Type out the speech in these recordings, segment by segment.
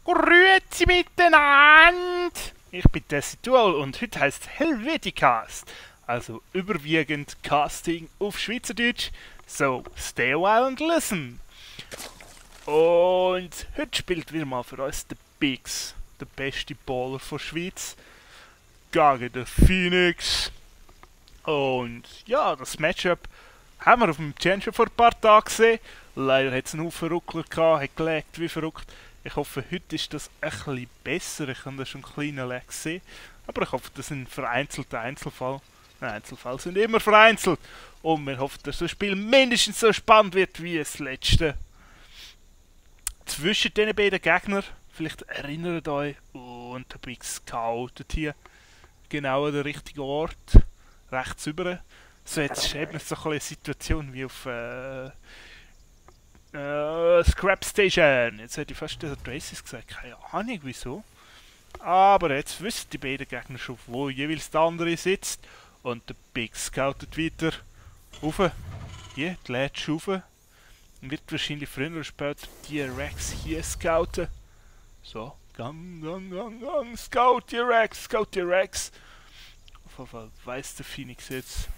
Grüezi miteinander! Ich bin Tessitual und heute heisst Helveticast, also überwiegend Casting auf Schweizerdeutsch, so stay a while and listen. Und heute spielt wieder mal für uns der Bix, der beste Baller von Schweiz, gegen den Phoenix. Und ja, das Matchup haben wir auf dem Changer vor ein paar Tagen gesehen. Leider hat es einen Haufen Ruckler gehabt, hat gelegt wie verrückt. Ich hoffe, heute ist das ein bisschen besser. Ich habe da schon einen kleinen Lag gesehen. Aber ich hoffe, das sind vereinzelte Einzelfälle. Einzelfälle sind immer vereinzelt. Und wir hoffen, dass das Spiel mindestens so spannend wird wie das letzte. Zwischen den beiden Gegnern, vielleicht erinnert euch, und der Big scoutet hier genau an den richtigen Ort. Rechts über. So, jetzt hat man so eine Situation wie auf Scrap Station. Jetzt hätte ich fast der Traces gesagt. Keine Ahnung wieso. Aber jetzt wissen die beiden Gegner schon, wo jeweils der andere sitzt. Und der Big scoutet weiter rauf. Hier, die Ledge rauf. Und wird wahrscheinlich früher oder später die Rex hier scouten. So, gang. Scout die Rex. Auf jeden Fall weiss der Phoenix jetzt.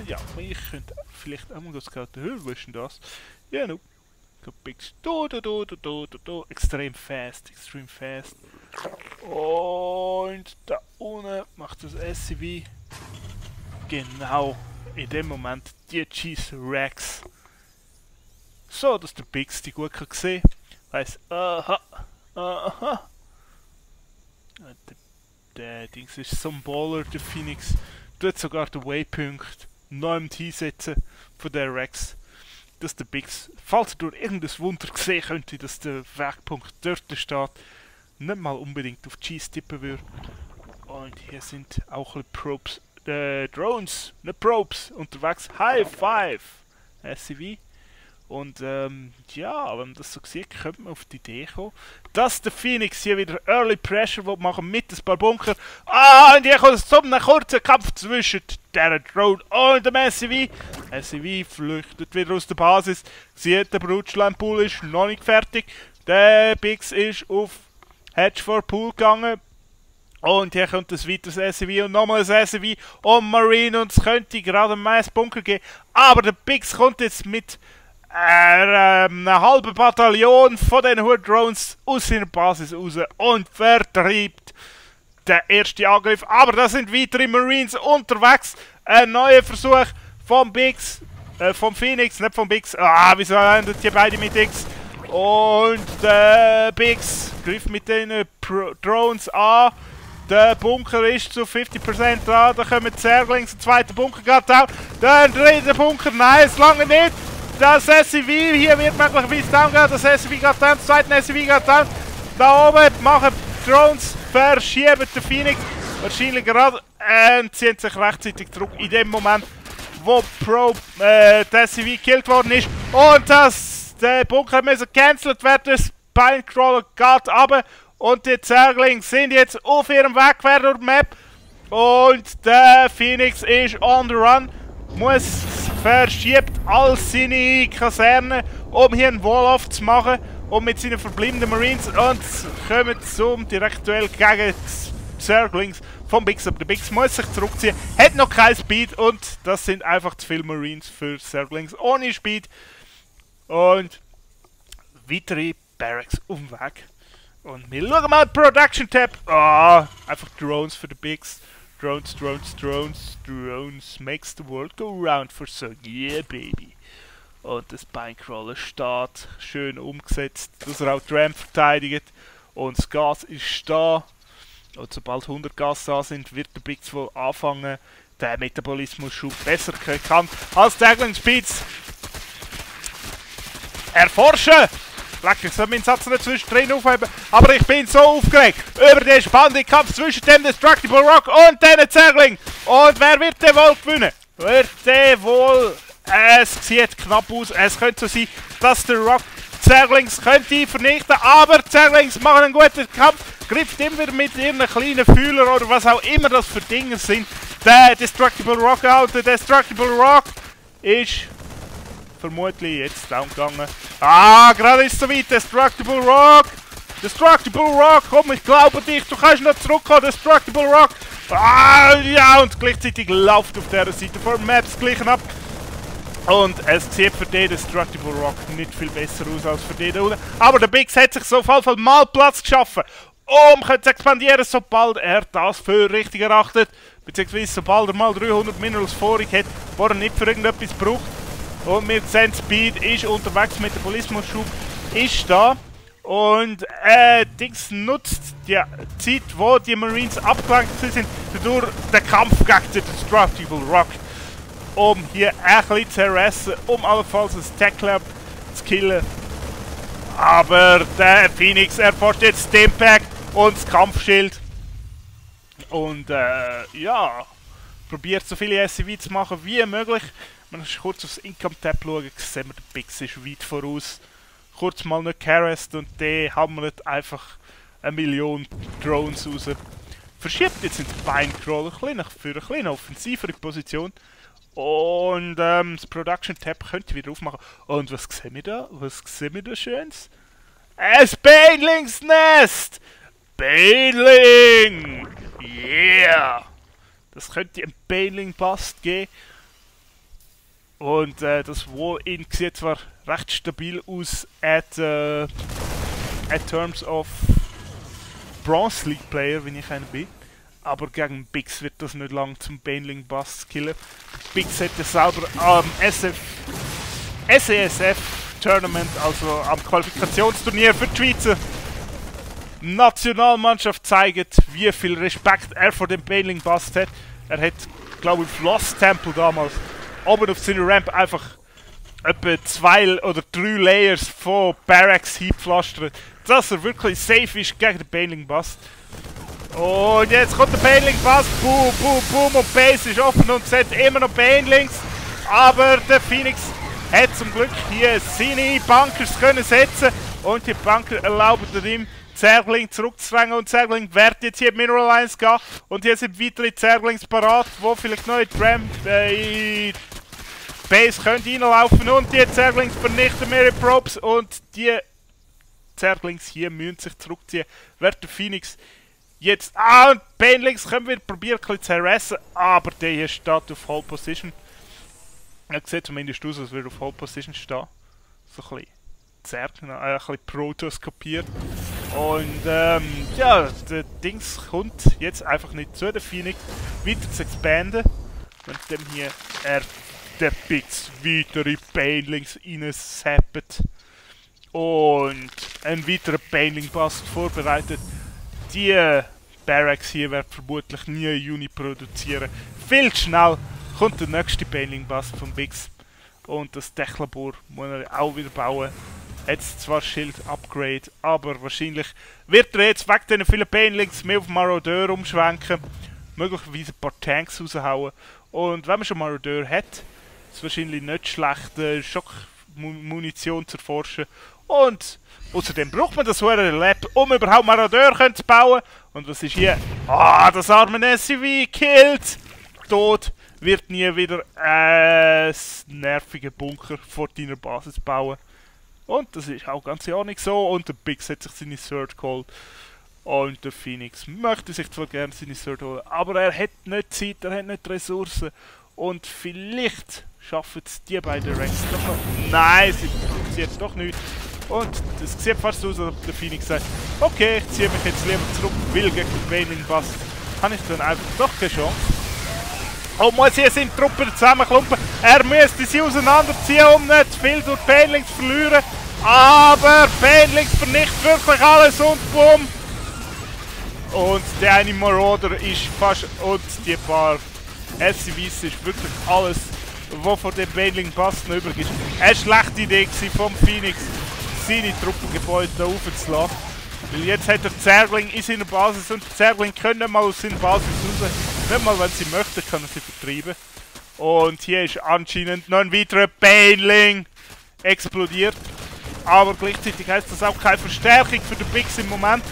Ja, ich könnte vielleicht auch mal scouten. Wo ist denn das? Ja, no. Big extrem fast. Und da unten macht das SCV genau in dem Moment die Cheese Rex. So, dass der Bix die gut sehen kann. Weiss, aha. Der Dings ist so ein Baller, der Phoenix. Tut sogar den Waypunkt noch im Tee setzen von der Rex. Dass der Bix, falls er durch irgendein Wunder sehen könnte, dass der Wegpunkt dort steht, nicht mal unbedingt auf Cheese tippen würde. Und hier sind auch ein Probes, Drones, nicht Probes, unterwegs. High Five! SCV. Und ja, wenn man das so sieht, könnte man auf die Idee kommen, dass der Phoenix hier wieder Early Pressure machen mit ein paar Bunker. Und hier kommt es zu einem kurzen Kampf zwischen der Drone und dem SCV. SCV flüchtet wieder aus der Basis. Sieht, der Brutschleimpool ist noch nicht fertig. Der Bix ist auf Hedge for Pool gegangen. Und hier kommt ein weiteres SCV und nochmal ein SCV und Marine. Und es könnte gerade ein meist Bunker geben. Aber der Bix kommt jetzt mit eine halbe Bataillon von den Horde Drones aus seiner Basis raus und vertreibt den ersten Angriff. Aber da sind weitere Marines unterwegs. Ein neuer Versuch vom Bix, vom Phoenix, nicht vom Bix. Wieso endet die beiden mit X? Und der Bix greift mit den Drones an. Der Bunker ist zu 50% dran. Da kommen Zerglings, der zweite Bunker geht down. Der dritte Bunker, nein, es lange nicht. Das SCV hier wird möglicherweise down gehen. Das SCV geht down, das zweite SCV geht down. Da oben machen Drones, verschieben den Phoenix. Wahrscheinlich gerade und ziehen sich rechtzeitig zurück in dem Moment, wo das SCV gekillt worden ist. Und der Bunker müssen gecancelt werden. Das Pinecrawler geht runter. Und die Zerglings sind jetzt auf ihrem Weg quer durch die Map. Und der Phoenix ist on the run. Verschiebt all seine Kasernen, um hier einen Wall-Off zu machen. Und mit seinen verbliebenen Marines. Und kommen zum Direktduell gegen die Zerglings vom Bix. Aber der Bix muss sich zurückziehen. Hat noch kein Speed. Und das sind einfach zu viele Marines für Zerglings ohne Speed. Und weitere Barracks auf dem Weg. Und wir schauen mal Production Tab. Einfach Drones für den Bix. Drones makes the world go round for so, yeah baby. Und das Pinecrawler steht schön umgesetzt, dass er auch die Ramp verteidigt. Und das Gas ist da. Und sobald 100 Gas da sind, wird der Bix wohl anfangen, den Metabolismus-Schub besser kann als Daggling Speeds erforschen. Ich soll meinen Satz nicht zwischendrin aufheben, aber ich bin so aufgeregt über den spannenden Kampf zwischen dem Destructible Rock und den Zergling. Und wer wird den wohl gewinnen? Es sieht knapp aus, es könnte so sein, dass der Rock Zerglings könnte vernichten, aber Zerglings machen einen guten Kampf, greift immer mit ihren kleinen Fühler oder was auch immer das für Dinge sind. Der Destructible Rock out, der Destructible Rock ist vermutlich jetzt down gegangen. Gerade ist es soweit. Destructible Rock Destructible Rock, komm, ich glaube dich, du kannst noch zurückkommen, Destructible Rock. Ah, ja, und gleichzeitig läuft auf dieser Seite von Maps gleichen ab. Und es sieht für den Destructible Rock nicht viel besser aus als für den da unten. Aber der Biggs hat sich so auf jeden Fall mal Platz geschaffen, um zu expandieren, sobald er das für richtig erachtet. Beziehungsweise sobald er mal 300 Minerals vorig hat, wo er nicht für irgendetwas braucht. Und wir sehen, Speed ist unterwegs, Metabolismus-Schub ist da. Und Dings nutzt die Zeit, wo die Marines abgelenkt sind, durch den Kampf gegen den Destructible Rock, um hier ein bisschen zu harassen, um allenfalls ein Tech-Lab zu killen. Aber der Phoenix erforscht jetzt das Impact und das Kampfschild. Und ja, probiert so viele SCV zu machen wie möglich. Wenn wir kurz aufs Income-Tab schauen, sehen wir, der Biggs ist weit voraus. Kurz mal nicht harassed und der hammert einfach 1 Million Drones raus. Verschiebt jetzt in den Beincrawler für eine kleine offensivere Position. Und das Production Tab könnt ihr wieder aufmachen. Und was sehen wir da? Was sehen wir da Schönes? Ein Banelingsnest! Baneling! Yeah! Das könnte ein Baneling-Bust geben. Und das Wall-In sieht zwar recht stabil aus at terms of Bronze League Player, wenn ich einer bin. Aber gegen Biggs wird das nicht lang zum Baneling Bust killen. Biggs hätte selber am SESF Tournament, also am Qualifikationsturnier für die Schweizer Nationalmannschaft zeigt, wie viel Respekt er vor dem Baneling Bust hat. Er hat, glaube ich, auf Lost Temple damals oben auf seiner Ramp einfach etwa 2 oder 3 Layers von Barracks hingepflastert, dass er wirklich safe ist gegen den Baneling Bust. Und jetzt kommt der Baneling Bust, boom, boom, boom, und Base ist offen und setzt immer noch Banelings. Aber der Phoenix hat zum Glück hier seine Bunkers können setzen und die Bunker erlauben ihm, Zergling zurückzudrängen, und Zergling wird jetzt hier in Mineral Lines gehen. Und hier sind weitere Zerglings parat, die vielleicht noch in die Ramp, in die Base können reinlaufen, und die Zerglings vernichten mehrere Probes, und die Zerglings hier müssen sich zurückziehen. Wird der Phoenix jetzt... Ah, und Banelings können wir probieren ein bisschen zu harassen, aber der hier steht auf Hold Position. Er sieht zumindest aus, als würde er auf Hold Position stehen. So ein bisschen ein bisschen protoskopiert. Und ja, der Dings kommt jetzt einfach nicht zu, der Phoenix weiter zu expanden. Wenn dem hier der Biggs weitere Banelings reinsappet. Und ein weiterer Baneling-Bust vorbereitet. Die Barracks hier werden vermutlich nie eine Juni produzieren. Viel zu schnell kommt der nächste Baneling-Bust von Biggs. Und das Techlabor muss er auch wieder bauen. Jetzt zwar Schild-Upgrade, aber wahrscheinlich wird er jetzt wegen diesen vielen Banelings mehr auf Marodeur umschwenken. Möglicherweise ein paar Tanks raushauen. Und wenn man schon Marodeur hat, ist es wahrscheinlich nicht schlecht, Schockmunition zu erforschen. Und außerdem braucht man das hohe Lab, um überhaupt Marodeur zu bauen. Und was ist hier? Ah, das arme SUV killt! Tot! Wird nie wieder ein nerviger Bunker vor deiner Basis bauen. Und das ist auch ganz ja nicht so. Und der Biggs hat sich seine Third geholt. Und der Phoenix möchte sich zwar gerne seine Third holen, aber er hat nicht Zeit, er hat nicht Ressourcen. Und vielleicht schaffen es die beiden Ranks doch noch. Nein, sie produziert doch nicht. Und es sieht fast so aus, als ob der Phoenix sagt, okay, ich ziehe mich jetzt lieber zurück, will gegen den Baneling Bust. Kann ich dann einfach doch keine Chance. Oh, muss hier seine Truppen zusammenklumpen. Er müsste sie auseinanderziehen, um nicht zu viel durch Banelings zu verlieren. Aber Banelings vernichtet wirklich alles und bumm. Und der eine Marauder ist fast... Und die paar SCVs ist wirklich alles, was von dem Baneling Bust noch übrig ist. Eine schlechte Idee vom Phoenix, seine Truppengebäude aufzulassen. Weil jetzt hat er Zergling in seiner Basis und die Zergling können nicht mal aus seiner Basis raus. Nicht mal, wenn sie möchten, kann er sie vertreiben. Und hier ist anscheinend noch ein weiterer Baneling explodiert. Aber gleichzeitig heißt das auch keine Verstärkung für den Biggs im Moment.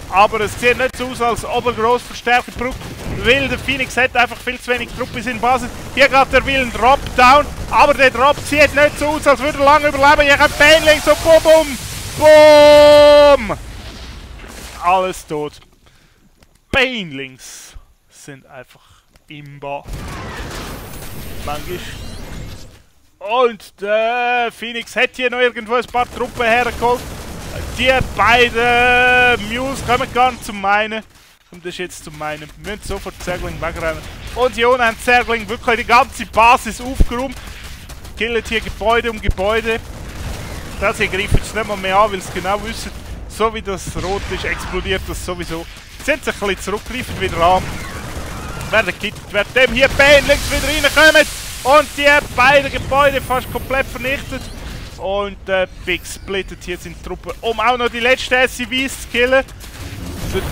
Aber es sieht nicht so aus, als ob er grosse Verstärkung braucht. Weil der Phoenix hat einfach viel zu wenig Truppe in seiner Basis. Hier geht der Will ein Drop down. Aber der Drop sieht nicht so aus, als würde er lange überleben. Hier kommt Baneling, so boom, boom. Boom! Und der eine Marauder ist fast... Und die paar SCVs ist wirklich alles, was von dem Baneling Bust noch übrig ist. Eine schlechte Idee vom Phoenix, seine Truppengebäude aufzulassen. Weil jetzt hat er Zergling in seiner Basis und die Zergling können nicht mal aus seiner Basis raus. Nicht mal, wenn sie möchten, kann er sie vertreiben. Und hier ist anscheinend noch ein weiterer Baneling explodiert. Aber es sieht nicht so aus, als ob er grosse Verstärkung braucht. Weil der Phoenix hat einfach viel zu wenig Truppe in seiner Basis. Hier geht der Will ein Drop down. Aber der Drop sieht nicht so aus, als würde er lange überleben. Hier kommt Baneling, so boom, boom. alles tot. Banelings sind einfach imbar. Manchmal. Und der Phoenix hat hier noch irgendwo ein paar Truppen hergeholt. Die beiden Mules kommen gar nicht zum Meinen. Und das ist jetzt zum Meinen. Wir müssen sofort Zergling wegrennen. Und hier unten haben Zergling wirklich die ganze Basis aufgeräumt. Killen hier Gebäude um Gebäude. Das hier greifen jetzt nicht mal mehr an, weil sie genau wissen, so wie das rot ist, explodiert das sowieso. Sie sind sich ein bisschen zurückgreifen wieder an. Werden gekittet, werden dem hier Banelings wieder reinkommen. Und die beiden Gebäude fast komplett vernichtet. Und der Big splittet hier seine Truppe, um auch noch die letzten SCVs zu killen.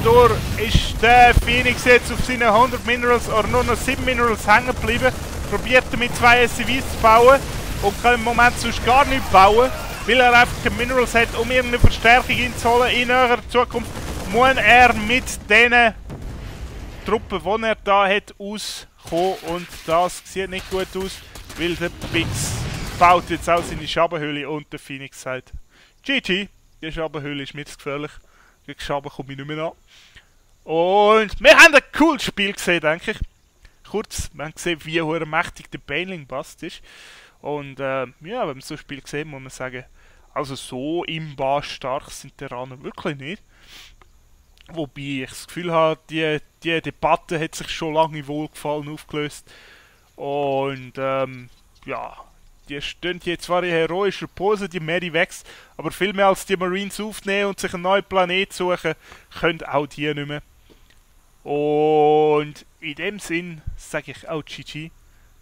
Dadurch ist der Phoenix jetzt auf seinen 100 Minerals oder nur noch 7 Minerals hängen geblieben. Probiert mit 2 SCVs zu bauen und kann im Moment sonst gar nicht bauen, weil er einfach keine Minerals hat, um irgendeine Verstärkung einzuholen. In näherer Zukunft muss er mit diesen Truppen, die er da hat, auskommen. Und das sieht nicht gut aus, weil der Bix baut jetzt auch seine Schabenhöhle und der Phoenix sagt: GG, die Schabenhöhle ist mir zu gefährlich. Gegen Schaben komme ich nicht mehr an. Und wir haben ein cooles Spiel gesehen, denke ich. Kurz, wir haben gesehen, wie mächtig der Baneling-Bast ist. Und ja, wenn man so ein Spiel sehen, muss man sagen, also so imbar stark sind die Iraner wirklich nicht. Wobei ich das Gefühl habe, die Debatte hat sich schon lange in Wohlgefallen aufgelöst. Und ja, die stehen jetzt zwar in heroischer Pose, die Medivacs, aber viel mehr als die Marines aufnehmen und sich einen neuen Planet suchen, können auch die nicht mehr. Und in dem Sinn sage ich auch GG.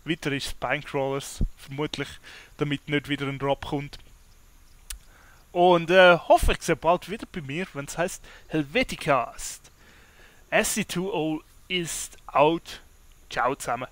Weiter ist Spinecrawlers, vermutlich, damit nicht wieder ein Drop kommt. Und hoffe ich sehe bald wieder bei mir, wenn es heißt Helveticast. SC2O ist out. Ciao zusammen.